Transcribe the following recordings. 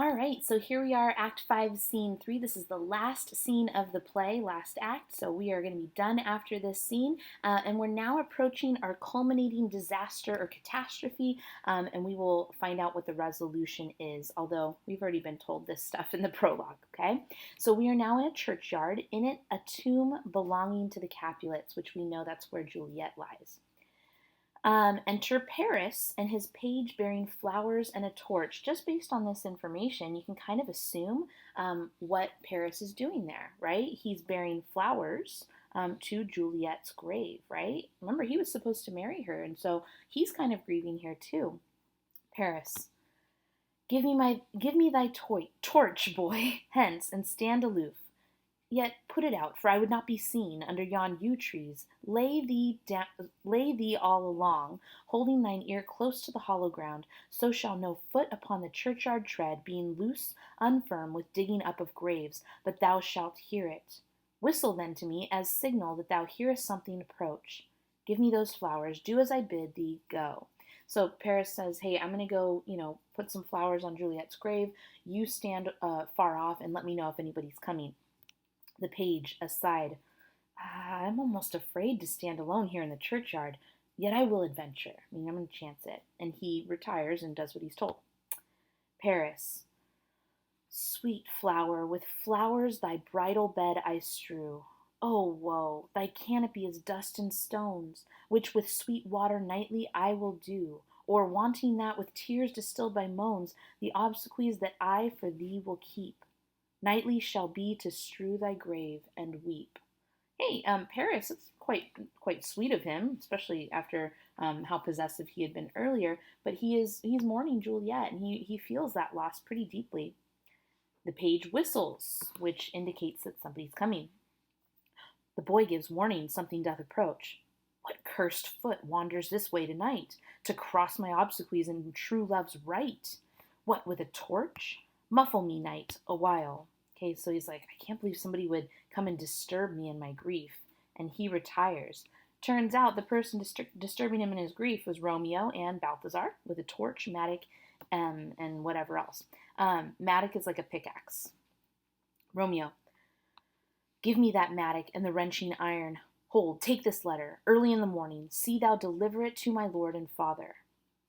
All right, so here we are, Act 5, Scene 3. This is the last scene of the play, last act. So we are going to be done after this scene, and we're now approaching our culminating disaster or catastrophe, and we will find out what the resolution is, although we've already been told this stuff in the prologue, okay? So we are now in a churchyard, in it a tomb belonging to the Capulets, which we know that's where Juliet lies. Enter Paris and his page bearing flowers and a torch. Just based on this information, you can kind of assume what Paris is doing there, right? He's bearing flowers to Juliet's grave, right? Remember, he was supposed to marry her, and so he's kind of grieving here too. Paris, give me thy torch, boy, hence, and stand aloof. Yet put it out, for I would not be seen under yon yew trees. Lay thee all along, holding thine ear close to the hollow ground, so shall no foot upon the churchyard tread, being loose, unfirm, with digging up of graves, but thou shalt hear it. Whistle then to me, as signal that thou hearest something approach. Give me those flowers, do as I bid thee, go. So Paris says, hey, I'm going to go, put some flowers on Juliet's grave. You stand far off and let me know if anybody's coming. The page, aside, I'm almost afraid to stand alone here in the churchyard, yet I will adventure. I'm going to chance it. And he retires and does what he's told. Paris, sweet flower, with flowers thy bridal bed I strew. Oh, woe, thy canopy is dust and stones, which with sweet water nightly I will dew, or wanting that with tears distilled by moans, the obsequies that I for thee will keep. Nightly shall be to strew thy grave and weep. Hey, Paris, it's quite sweet of him, especially after how possessive he had been earlier. But he's mourning Juliet, and he feels that loss pretty deeply. The page whistles, which indicates that somebody's coming. The boy gives warning something doth approach. What cursed foot wanders this way tonight, to cross my obsequies in true love's right? What, with a torch? Muffle me, knight, a while. Okay, so he's like, I can't believe somebody would come and disturb me in my grief. And he retires. Turns out the person disturbing him in his grief was Romeo and Balthazar with a torch, mattock, and whatever else. Mattock is like a pickaxe. Romeo, give me that mattock and the wrenching iron. Hold, take this letter. Early in the morning, see thou deliver it to my lord and father.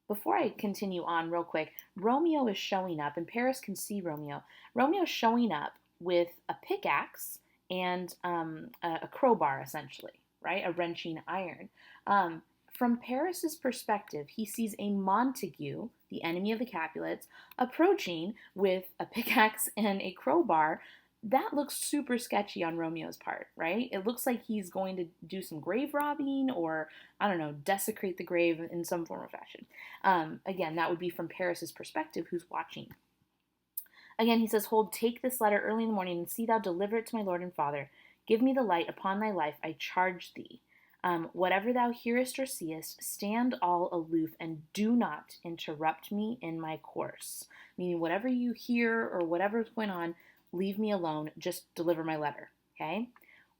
Before I continue on real quick, Romeo is showing up, and Paris can see Romeo. Romeo's showing up with a pickaxe and a crowbar, essentially, right? A wrenching iron. From Paris's perspective, he sees a Montague, the enemy of the Capulets, approaching with a pickaxe and a crowbar. That looks super sketchy on Romeo's part, right? It looks like he's going to do some grave robbing or, I don't know, desecrate the grave in some form or fashion. Again, that would be from Paris's perspective, who's watching. Again, he says, Hold, take this letter early in the morning, and see thou deliver it to my lord and father. Give me the light upon thy life, I charge thee. Whatever thou hearest or seest, stand all aloof, and do not interrupt me in my course. Meaning, whatever you hear or whatever's going on, leave me alone, just deliver my letter, okay?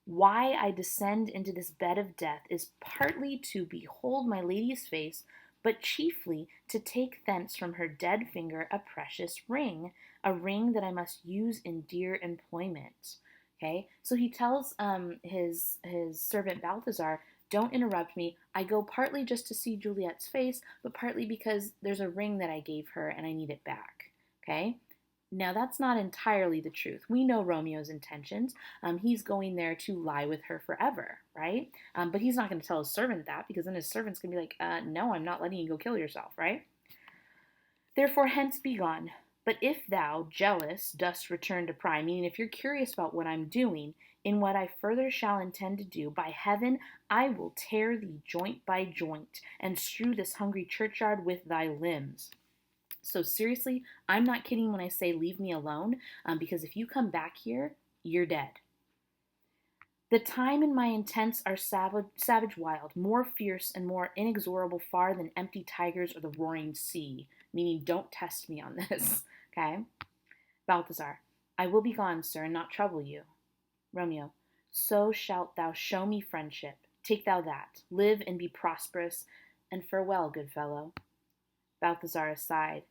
Why I descend into this bed of death is partly to behold my lady's face, but chiefly to take thence from her dead finger a precious ring, a ring that I must use in dear employment. Okay, so he tells his servant Balthazar, don't interrupt me. I go partly just to see Juliet's face, but partly because there's a ring that I gave her and I need it back. Okay, now, that's not entirely the truth. We know Romeo's intentions. He's going there to lie with her forever, right? But he's not going to tell his servant that, because then his servant's going to be like, no, I'm not letting you go kill yourself, right? Therefore, hence be gone. But if thou, jealous, dost return to pry, meaning if you're curious about what I'm doing, in what I further shall intend to do, by heaven, I will tear thee joint by joint, and strew this hungry churchyard with thy limbs. So seriously, I'm not kidding when I say leave me alone, because if you come back here, you're dead. The time and my intents are savage wild, more fierce and more inexorable far than empty tigers or the roaring sea, meaning don't test me on this, okay? Balthazar, I will be gone, sir, and not trouble you. Romeo, so shalt thou show me friendship. Take thou that. Live and be prosperous, and farewell, good fellow. Balthazar aside,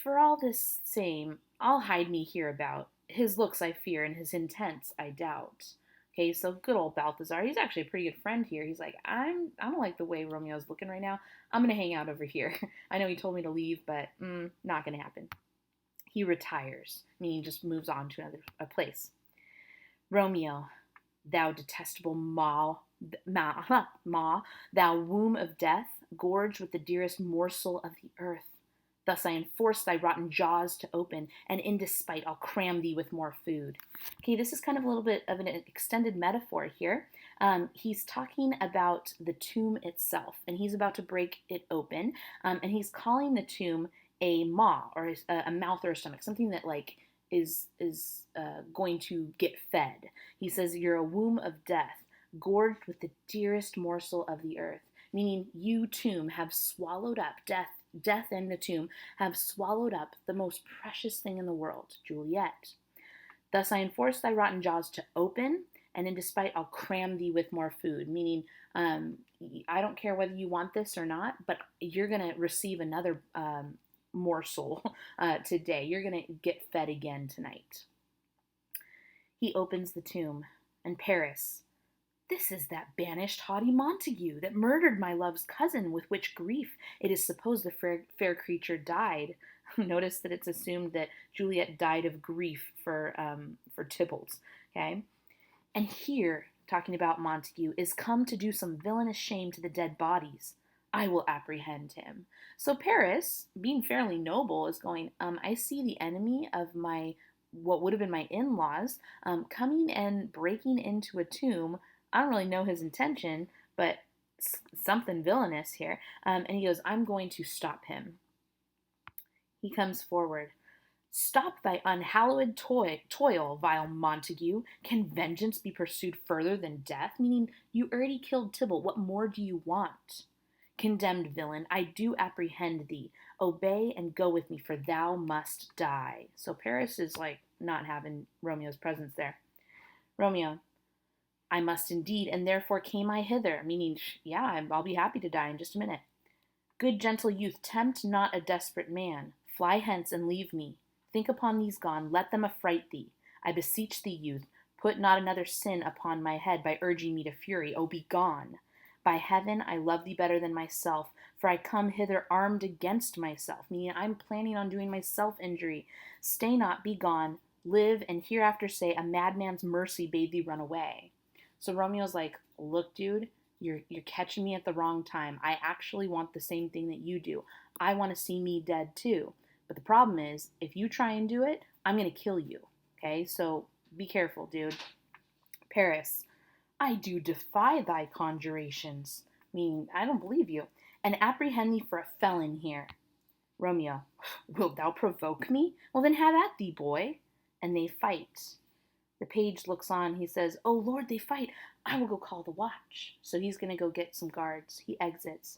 For all this same, I'll hide me hereabout. His looks I fear, and his intents I doubt. Okay, so good old Balthazar, he's actually a pretty good friend here. He's like, I don't like the way Romeo's looking right now. I'm gonna hang out over here. I know he told me to leave, but not gonna happen. He retires, meaning just moves on to another a place. Romeo, thou detestable maw, thou womb of death, gorged with the dearest morsel of the earth. Thus I enforce thy rotten jaws to open, and in despite I'll cram thee with more food. Okay, this is kind of a little bit of an extended metaphor here. He's talking about the tomb itself, and he's about to break it open, and he's calling the tomb a maw, or a mouth or a stomach, something that like is going to get fed. He says, "You're a womb of death, gorged with the dearest morsel of the earth," meaning you, tomb, have swallowed up death and the tomb have swallowed up the most precious thing in the world, Juliet. Thus I enforce thy rotten jaws to open, and in despite I'll cram thee with more food, meaning I don't care whether you want this or not, but you're going to receive another morsel today. You're going to get fed again tonight. He opens the tomb, and Paris, this is that banished haughty Montague that murdered my love's cousin, with which grief it is supposed the fair creature died. Notice that it's assumed that Juliet died of grief for Tybalt, okay? And here, talking about Montague, is come to do some villainous shame to the dead bodies. I will apprehend him. So Paris, being fairly noble, is going, I see the enemy of what would have been my in-laws coming and breaking into a tomb. I don't really know his intention, but something villainous here. And he goes, I'm going to stop him. He comes forward. Stop thy unhallowed toil, vile Montague. Can vengeance be pursued further than death? Meaning, you already killed Tybalt. What more do you want? Condemned villain, I do apprehend thee. Obey and go with me, for thou must die. So Paris is like not having Romeo's presence there. Romeo, I must indeed, and therefore came I hither, meaning, yeah, I'll be happy to die in just a minute. Good gentle youth, tempt not a desperate man. Fly hence and leave me. Think upon these gone, let them affright thee. I beseech thee, youth, put not another sin upon my head by urging me to fury. Oh, be gone. By heaven, I love thee better than myself, for I come hither armed against myself, meaning I'm planning on doing myself injury. Stay not, be gone, live, and hereafter say, a madman's mercy bade thee run away. So Romeo's like, look, dude, you're catching me at the wrong time. I actually want the same thing that you do. I want to see me dead too. But the problem is, if you try and do it, I'm going to kill you. Okay, so be careful, dude. Paris, I do defy thy conjurations. Meaning, I don't believe you. And apprehend thee for a felon here. Romeo, wilt thou provoke me? Well, then have at thee, boy. And they fight. The page looks on. He says, oh, Lord, they fight. I will go call the watch. So he's going to go get some guards. He exits.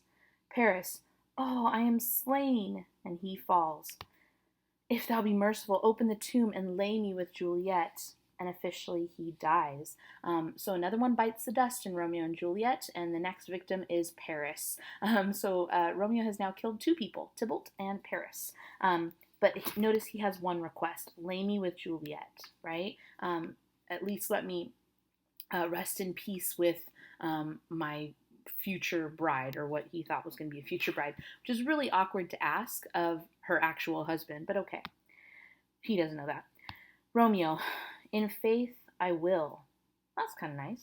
Paris, oh, I am slain. And he falls. If thou be merciful, open the tomb and lay me with Juliet. And officially he dies. So another one bites the dust in Romeo and Juliet, and the next victim is Paris. So Romeo has now killed two people, Tybalt and Paris. But notice he has one request: lay me with Juliet, right? At least let me rest in peace with my future bride, or what he thought was going to be a future bride, which is really awkward to ask of her actual husband, but okay. He doesn't know that. Romeo, in faith I will. That's kind of nice.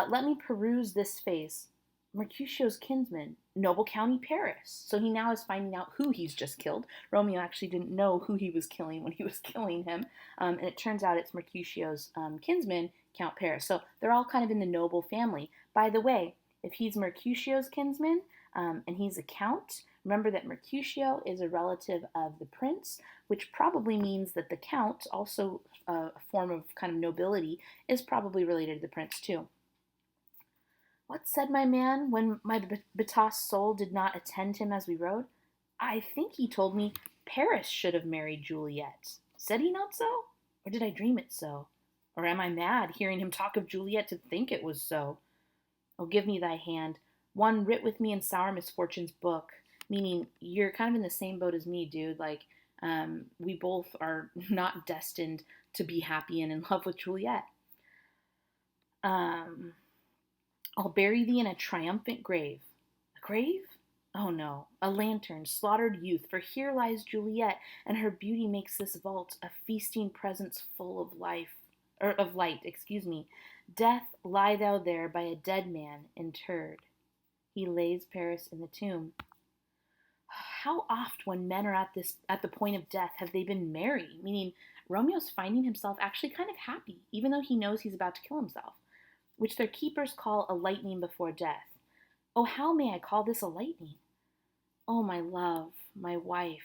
Let me peruse this face. Mercutio's kinsman, noble county Paris. So he now is finding out who he's just killed. Romeo actually didn't know who he was killing when he was killing him. And it turns out it's Mercutio's kinsman, Count Paris. So they're all kind of in the noble family. By the way, if he's Mercutio's kinsman and he's a count, remember that Mercutio is a relative of the prince, which probably means that the count, also a form of kind of nobility, is probably related to the prince too. What said my man when my betossed soul did not attend him as we rode? I think he told me Paris should have married Juliet. Said he not so? Or did I dream it so? Or am I mad, hearing him talk of Juliet, to think it was so? Oh, give me thy hand, one writ with me in sour misfortune's book. Meaning, you're kind of in the same boat as me, dude. Like, We both are not destined to be happy and in love with Juliet. Um, I'll bury thee in a triumphant grave. A grave? Oh no, a lantern, slaughtered youth, for here lies Juliet, and her beauty makes this vault a feasting presence full of life, or of light, excuse me. Death, lie thou there by a dead man interred. He lays Paris in the tomb. How oft when men are at the point of death have they been merry? Meaning Romeo's finding himself actually kind of happy, even though he knows he's about to kill himself, which their keepers call a lightning before death. Oh, how may I call this a lightning? O my love, my wife,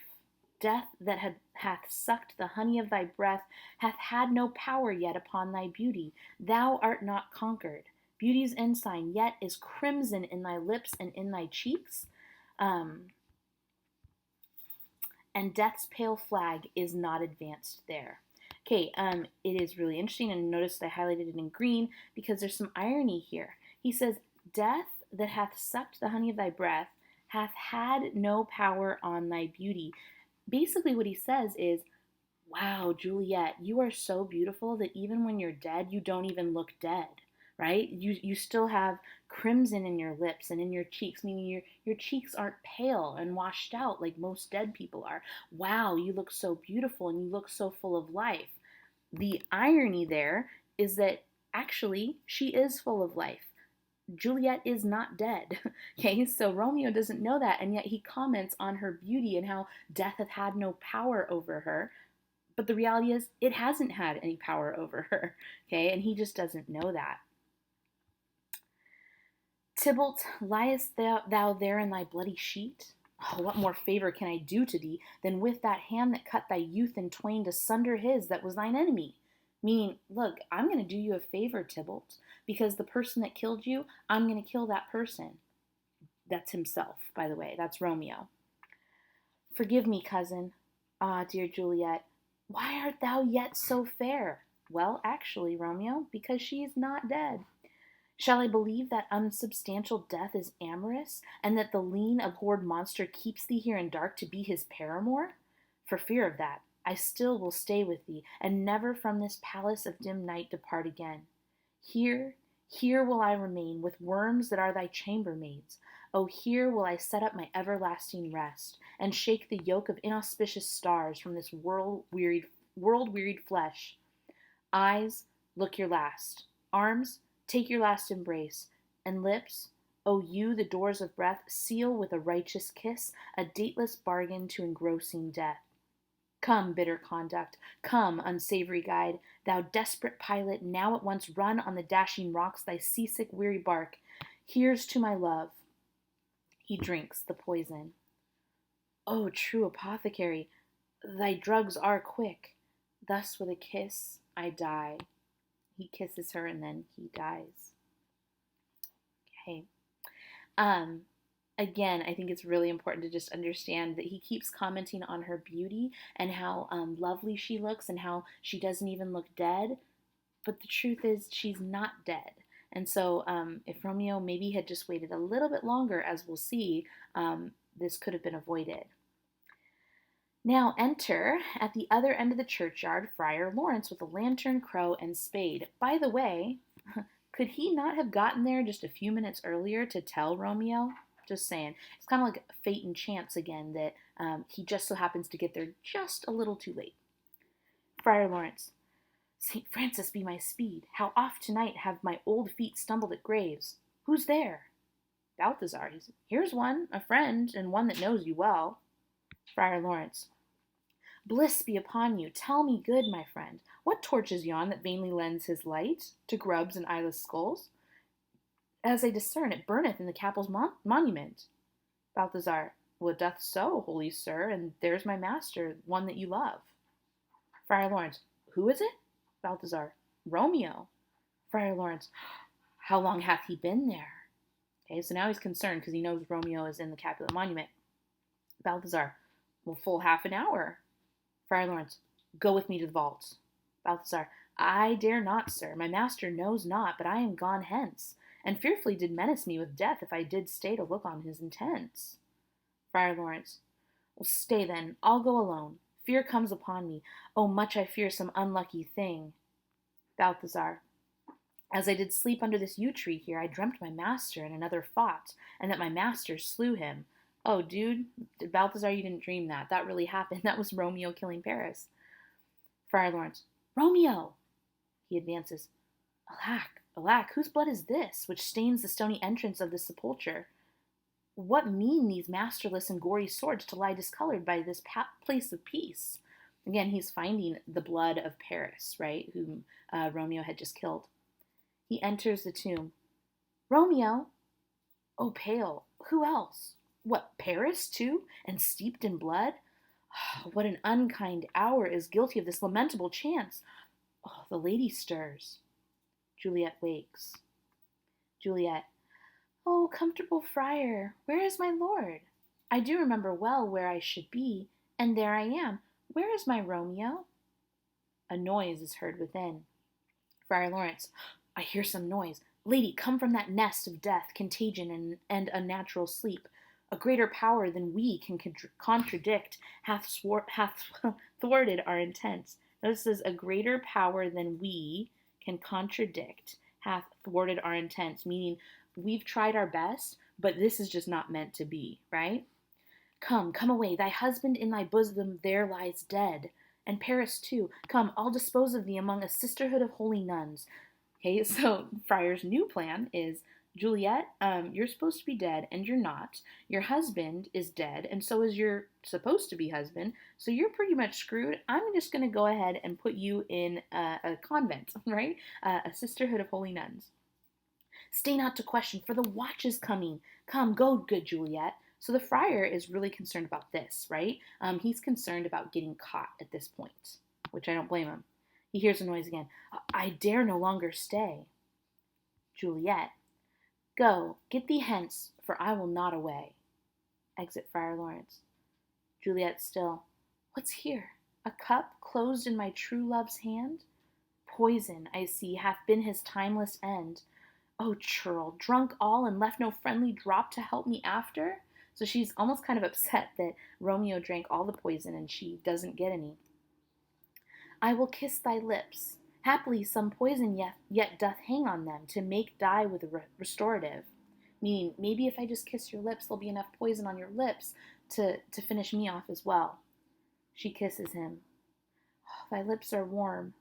death that hath sucked the honey of thy breath hath had no power yet upon thy beauty. Thou art not conquered. Beauty's ensign yet is crimson in thy lips and in thy cheeks. And death's pale flag is not advanced there. Okay, it is really interesting, and notice I highlighted it in green because there's some irony here. He says, death that hath sucked the honey of thy breath hath had no power on thy beauty. Basically what he says is, wow, Juliet, you are so beautiful that even when you're dead, you don't even look dead, right? You still have crimson in your lips and in your cheeks, meaning your cheeks aren't pale and washed out like most dead people are. Wow, you look so beautiful and you look so full of life. The irony there is that actually she is full of life. Juliet is not dead. Okay, so Romeo doesn't know that, and yet he comments on her beauty and how death hath had no power over her. But the reality is, it hasn't had any power over her. Okay, and he just doesn't know that. Tybalt, liest thou there in thy bloody sheet? Oh, what more favor can I do to thee than with that hand that cut thy youth in twain to sunder his that was thine enemy? Meaning, look, I'm going to do you a favor, Tybalt, because the person that killed you, I'm going to kill that person. That's himself, by the way. That's Romeo. Forgive me, cousin. Ah, dear Juliet, why art thou yet so fair? Well, actually, Romeo, because she is not dead. Shall I believe that unsubstantial death is amorous, and that the lean, abhorred monster keeps thee here in dark to be his paramour? For fear of that, I still will stay with thee, and never from this palace of dim night depart again. Here will I remain with worms that are thy chambermaids. Oh, here will I set up my everlasting rest, and shake the yoke of inauspicious stars from this world-wearied flesh. Eyes, look your last. Arms, take your last embrace. And lips, O you, the doors of breath, seal with a righteous kiss a dateless bargain to engrossing death. Come, bitter conduct, come, unsavory guide, thou desperate pilot, now at once run on the dashing rocks thy seasick weary bark. Here's to my love. He drinks the poison. O true apothecary, thy drugs are quick. Thus with a kiss I die. He kisses her and then he dies. Okay. Again, I think it's really important to just understand that he keeps commenting on her beauty and how lovely she looks and how she doesn't even look dead. But the truth is, she's not dead. And so if Romeo maybe had just waited a little bit longer, as we'll see, this could have been avoided. Now enter, at the other end of the churchyard, Friar Lawrence with a lantern, crow, and spade. By the way, could he not have gotten there just a few minutes earlier to tell Romeo? Just saying. It's kind of like fate and chance again, that he just so happens to get there just a little too late. Friar Lawrence. St. Francis be my speed. How oft tonight have my old feet stumbled at graves. Who's there? Balthazar. Here's one, a friend, and one that knows you well. Friar Lawrence. Bliss be upon you. Tell me good, my friend. What torch is yon that vainly lends his light to grubs and eyeless skulls? As I discern, it burneth in the capel's monument. Balthazar. Well, it doth so, holy sir, and there's my master, one that you love. Friar Lawrence. Who is it? Balthazar. Romeo. Friar Lawrence. How long hath he been there? Okay, so now he's concerned because he knows Romeo is in the Capulet monument. Balthazar. Well, full half an hour. Friar Lawrence. Go with me to the vaults. Balthazar. I dare not, sir. My master knows not, but I am gone hence, and fearfully did menace me with death if I did stay to look on his intents. Friar Lawrence. Well, stay then. I'll go alone. Fear comes upon me. Oh, much I fear some unlucky thing. Balthazar. As I did sleep under this yew tree here, I dreamt my master and another fought, and that my master slew him. Oh, dude, Balthazar, you didn't dream that. That really happened. That was Romeo killing Paris. Friar Lawrence. Romeo! He advances. Alack, alack, whose blood is this, which stains the stony entrance of this sepulchre? What mean these masterless and gory swords to lie discolored by this place of peace? Again, he's finding the blood of Paris, right, whom Romeo had just killed. He enters the tomb. Romeo! Oh, pale, who else? What, Paris, too, and steeped in blood? Oh, what an unkind hour is guilty of this lamentable chance. Oh, the lady stirs. Juliet wakes. Juliet. Oh, comfortable friar, where is my lord? I do remember well where I should be, and there I am. Where is my Romeo? A noise is heard within. Friar Lawrence. I hear some noise. Lady, come from that nest of death, contagion, and unnatural sleep. A greater power than we can contradict hath thwarted our intents. Notice this, a greater power than we can contradict hath thwarted our intents, meaning we've tried our best, but this is just not meant to be, right? Come, come away, thy husband in thy bosom there lies dead, and Paris too. Come, I'll dispose of thee among a sisterhood of holy nuns. Okay, so Friar's new plan is, Juliet, you're supposed to be dead, and you're not. Your husband is dead, and so is your supposed to be husband, so you're pretty much screwed. I'm just going to go ahead and put you in a convent, right? A sisterhood of holy nuns. Stay not to question, for the watch is coming. Come, go, good Juliet. So the friar is really concerned about this, right? He's concerned about getting caught at this point, which I don't blame him. He hears a noise again. I dare no longer stay. Juliet. Go, get thee hence, for I will not away. Exit Friar Lawrence. Juliet still. What's here? A cup closed in my true love's hand? Poison, I see, hath been his timeless end. Oh, churl, drunk all and left no friendly drop to help me after? So she's almost kind of upset that Romeo drank all the poison and she doesn't get any. I will kiss thy lips. Haply some poison yet doth hang on them to make die with a restorative. Meaning, maybe if I just kiss your lips, there'll be enough poison on your lips to finish me off as well. She kisses him. Oh, thy lips are warm.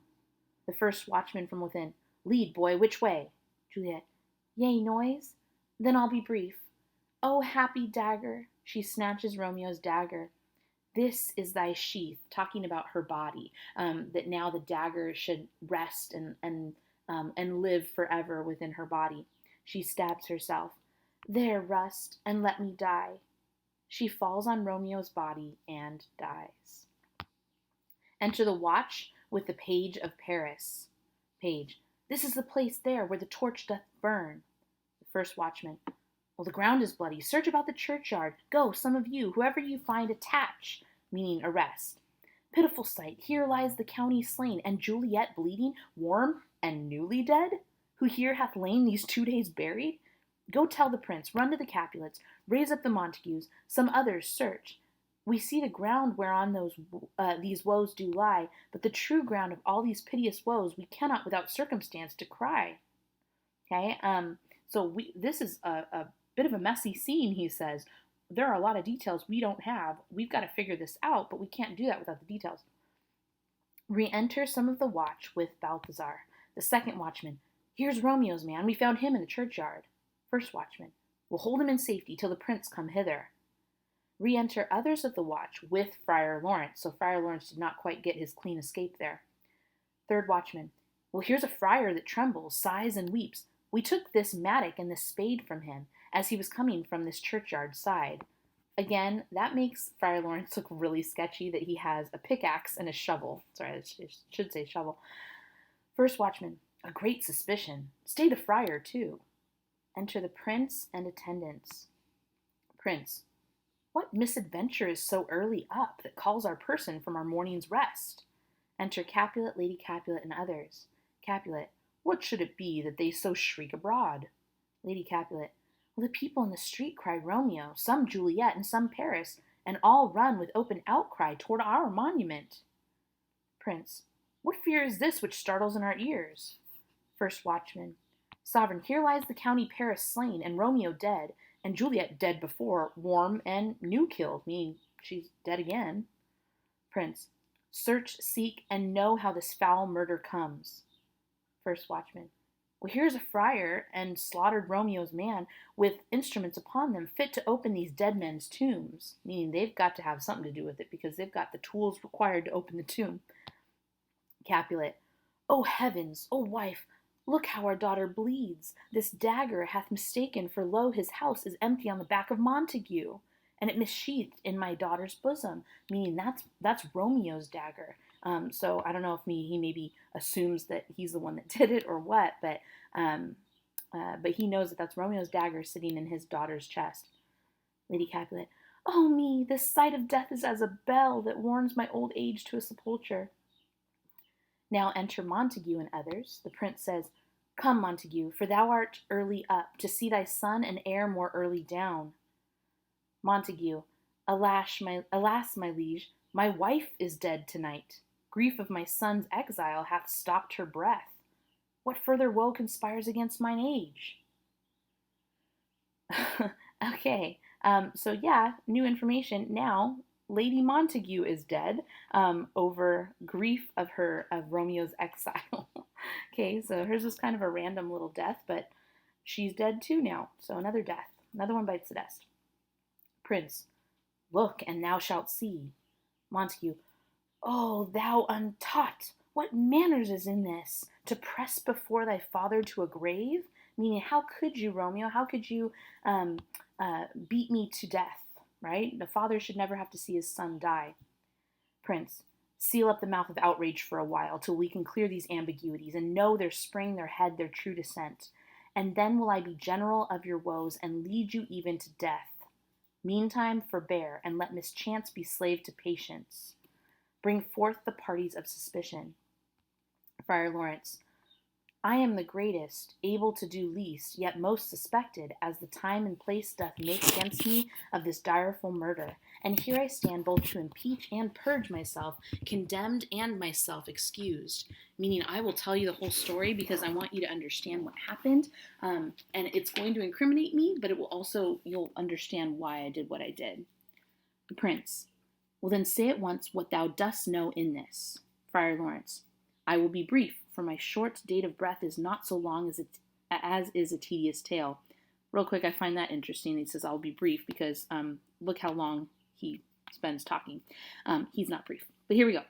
The first watchman from within. Lead, boy, which way? Juliet. Yea, noise? Then I'll be brief. Oh, happy dagger. She snatches Romeo's dagger. This is thy sheath, talking about her body, that now the dagger should rest and live forever within her body. She stabs herself. There, rust, and let me die. She falls on Romeo's body and dies. Enter the watch with the page of Paris. Page. This is the place there where the torch doth burn. The first watchman. Well, the ground is bloody. Search about the churchyard. Go, some of you, whoever you find, attach, meaning arrest. Pitiful sight. Here lies the county slain, and Juliet bleeding, warm, and newly dead, who here hath lain these 2 days buried. Go tell the prince, run to the Capulets, raise up the Montagues, some others search. We see the ground whereon these woes do lie, but the true ground of all these piteous woes we cannot without circumstance decry. Okay, so this is a bit of a messy scene, he says. There are a lot of details we don't have. We've got to figure this out, but we can't do that without the details. Re-enter some of the watch with Balthazar. The second watchman. Here's Romeo's man. We found him in the churchyard. First watchman. We'll hold him in safety till the prince come hither. Re-enter others of the watch with Friar Lawrence. So Friar Lawrence did not quite get his clean escape there. Third watchman. Well, here's a friar that trembles, sighs, and weeps. We took this mattock and this spade from him as he was coming from this churchyard side. Again, that makes Friar Lawrence look really sketchy that he has a pickaxe and a shovel. Sorry, I should say shovel. First watchman. A great suspicion. Stay the friar, too. Enter the prince and attendants. Prince. What misadventure is so early up that calls our person from our morning's rest? Enter Capulet, Lady Capulet, and others. Capulet. What should it be that they so shriek abroad? Lady Capulet. Well, the people in the street cry Romeo, some Juliet, and some Paris, and all run with open outcry toward our monument. Prince. What fear is this which startles in our ears? First Watchman. Sovereign, here lies the county Paris slain, and Romeo dead, and Juliet dead before, warm and new killed, meaning she's dead again. Prince. Search, seek, and know how this foul murder comes. First Watchman. Well, here's a friar and slaughtered Romeo's man with instruments upon them fit to open these dead men's tombs, meaning they've got to have something to do with it because they've got the tools required to open the tomb. Capulet. O heavens, O wife, look how our daughter bleeds. This dagger hath mistaken, for lo, his house is empty on the back of Montague, and it missheathed in my daughter's bosom, meaning that's Romeo's dagger. So I don't know if he maybe assumes that he's the one that did it or what, but he knows that that's Romeo's dagger sitting in his daughter's chest. Lady Capulet. Oh me, this sight of death is as a bell that warns my old age to a sepulture. Now enter Montague and others. The prince says, Come, Montague, for thou art early up, to see thy son and heir more early down. Montague. Alas, my liege, my wife is dead tonight. Grief of my son's exile hath stopped her breath. What further woe conspires against mine age? Okay, so yeah, new information. Now, Lady Montague is dead over grief of Romeo's exile. Okay, so hers was kind of a random little death, but she's dead too now. So another death. Another one bites the dust. Prince. Look, and thou shalt see. Montague. Oh, thou untaught! What manners is in this? To press before thy father to a grave? Meaning, how could you, Romeo? How could you beat me to death? Right? The father should never have to see his son die. Prince. Seal up the mouth of outrage for a while, till we can clear these ambiguities, and know their spring, their head, their true descent. And then will I be general of your woes, and lead you even to death. Meantime, forbear, and let mischance be slave to patience. Bring forth the parties of suspicion. Friar Lawrence. I am the greatest, able to do least, yet most suspected, as the time and place doth make against me of this direful murder. And here I stand both to impeach and purge myself, condemned and myself excused. Meaning I will tell you the whole story because I want you to understand what happened. And it's going to incriminate me, but it will also, you'll understand why I did what I did. The Prince. Well, then say at once what thou dost know in this. Friar Lawrence. I will be brief, for my short date of breath is not so long as is a tedious tale. Real quick, I find that interesting. He says, I'll be brief, because look how long he spends talking. He's not brief. But here we go.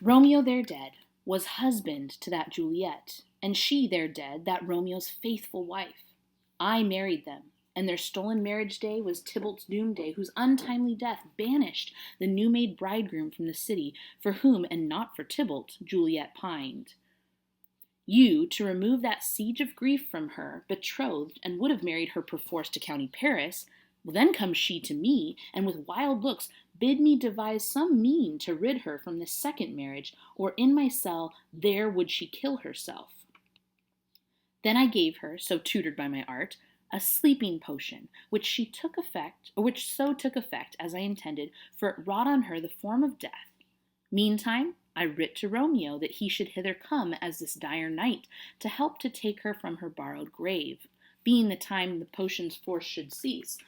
Romeo there dead was husband to that Juliet, and she there dead, that Romeo's faithful wife. I married them, and their stolen marriage day was Tybalt's doomday, whose untimely death banished the new-made bridegroom from the city, for whom, and not for Tybalt, Juliet pined. You, to remove that siege of grief from her, betrothed, and would have married her perforce to county Paris, well, then comes she to me, and with wild looks bid me devise some mean to rid her from this second marriage, or in my cell there would she kill herself. Then I gave her, so tutored by my art, a sleeping potion, which so took effect as I intended, for it wrought on her the form of death. Meantime, I writ to Romeo that he should hither come as this dire night, to help to take her from her borrowed grave, being the time the potion's force should cease.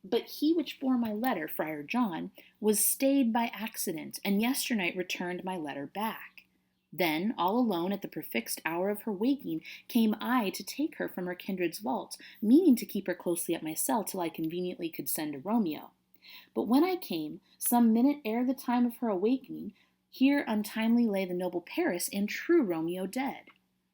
But he which bore my letter, Friar John, was stayed by accident, and yesternight returned my letter back. Then, all alone at the prefixed hour of her waking, came I to take her from her kindred's vault, meaning to keep her closely at my cell till I conveniently could send to Romeo. But when I came, some minute ere the time of her awakening, here untimely lay the noble Paris and true Romeo dead.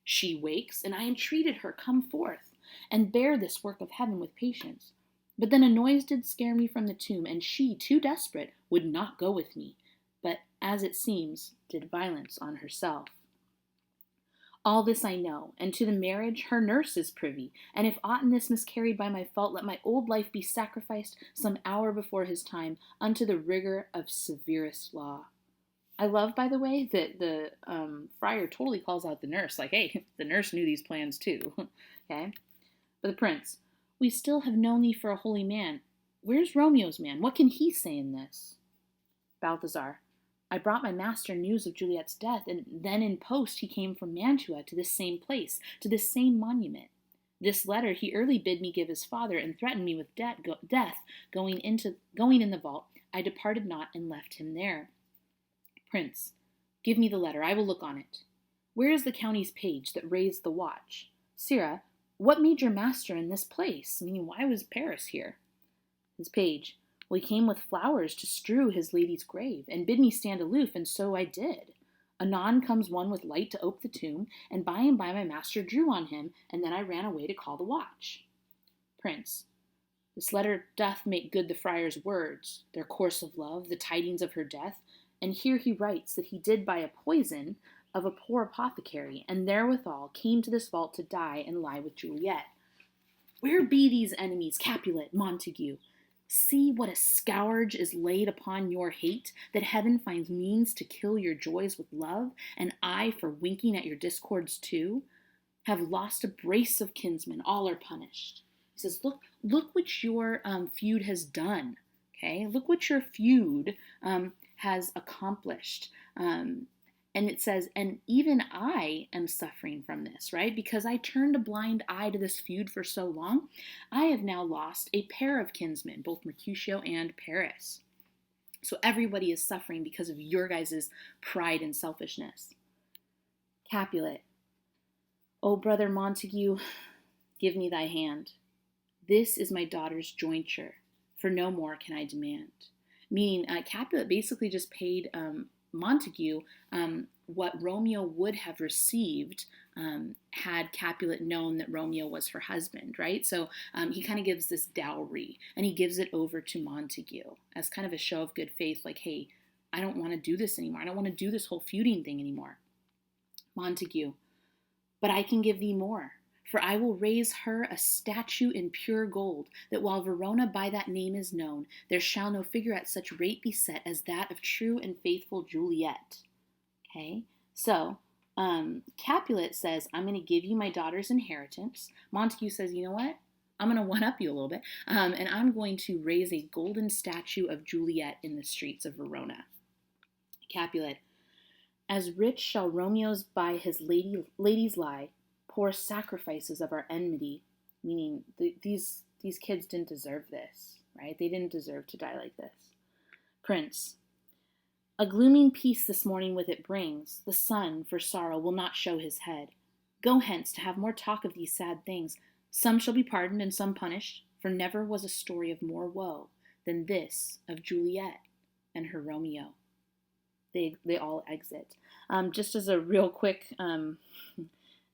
She wakes, and I entreated her come forth, and bear this work of heaven with patience. But then a noise did scare me from the tomb, and she, too desperate, would not go with me, but, as it seems, did violence on herself. All this I know, and to the marriage her nurse is privy, and if aught in this miscarried by my fault, let my old life be sacrificed some hour before his time unto the rigor of severest law. I love, by the way, that the friar totally calls out the nurse, like, hey, the nurse knew these plans too. Okay? But the prince, we still have known thee for a holy man. Where's Romeo's man? What can he say in this? Balthazar, I brought my master news of Juliet's death, and then in post he came from Mantua to this same place, to this same monument. This letter he early bid me give his father, and threatened me with death going in the vault. I departed not, and left him there. Prince, give me the letter, I will look on it. Where is the county's page that raised the watch? Sirrah, what made your master in this place? Meaning, why was Paris here? His page, well, he came with flowers to strew his lady's grave, and bid me stand aloof, and so I did. Anon comes one with light to ope the tomb, and by my master drew on him, and then I ran away to call the watch. Prince, this letter doth make good the friar's words, their course of love, the tidings of her death, and here he writes that he did by a poison of a poor apothecary, and therewithal came to this vault to die and lie with Juliet. Where be these enemies, Capulet, Montague? See what a scourge is laid upon your hate, that heaven finds means to kill your joys with love, and I, for winking at your discords too, have lost a brace of kinsmen, all are punished. He says, look what your feud has done, okay? Look what your feud has accomplished. And it says, and even I am suffering from this, right? Because I turned a blind eye to this feud for so long, I have now lost a pair of kinsmen, both Mercutio and Paris. So everybody is suffering because of your guys' pride and selfishness. Capulet, O brother Montague, give me thy hand. This is my daughter's jointure, for no more can I demand. Meaning, Capulet basically just paid Montague what Romeo would have received had Capulet known that Romeo was her husband, right? So he kind of gives this dowry, and he gives it over to Montague as kind of a show of good faith, like, hey, I don't want to do this anymore. I don't want to do this whole feuding thing anymore. Montague, but I can give thee more. For I will raise her a statue in pure gold, that while Verona by that name is known, there shall no figure at such rate be set as that of true and faithful Juliet. Okay, so Capulet says, I'm going to give you my daughter's inheritance. Montague says, you know what? I'm going to one-up you a little bit, and I'm going to raise a golden statue of Juliet in the streets of Verona. Capulet, as rich shall Romeo's by his ladies lie, poor sacrifices of our enmity, meaning these kids didn't deserve this, right? They didn't deserve to die like this. Prince, a glooming peace this morning with it brings. The sun, for sorrow, will not show his head. Go hence to have more talk of these sad things. Some shall be pardoned and some punished, for never was a story of more woe than this of Juliet and her Romeo. They all exit. Just as a real quick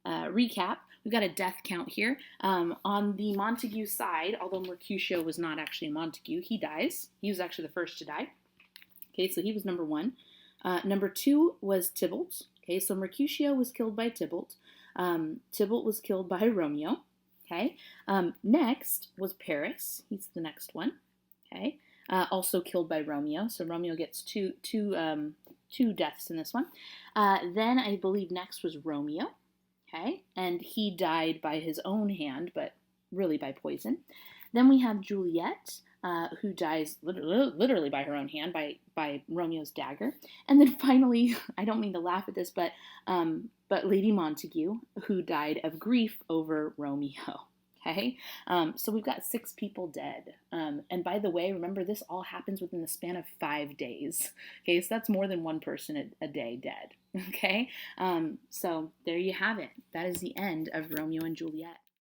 recap, we've got a death count here. On the Montague side, although Mercutio was not actually a Montague, he dies. He was actually the first to die. Okay, so he was number one. Number two was Tybalt. Okay, so Mercutio was killed by Tybalt. Tybalt was killed by Romeo. Okay, next was Paris. He's the next one. Okay, also killed by Romeo. So Romeo gets two deaths in this one. Then I believe next was Romeo. Okay, and he died by his own hand, but really by poison. Then we have Juliet, who dies literally by her own hand, by Romeo's dagger. And then finally, I don't mean to laugh at this, but Lady Montague, who died of grief over Romeo. Okay, so we've got 6 people dead. And by the way, remember, this all happens within the span of 5 days. Okay, so that's more than one person a day dead. Okay, so there you have it. That is the end of Romeo and Juliet.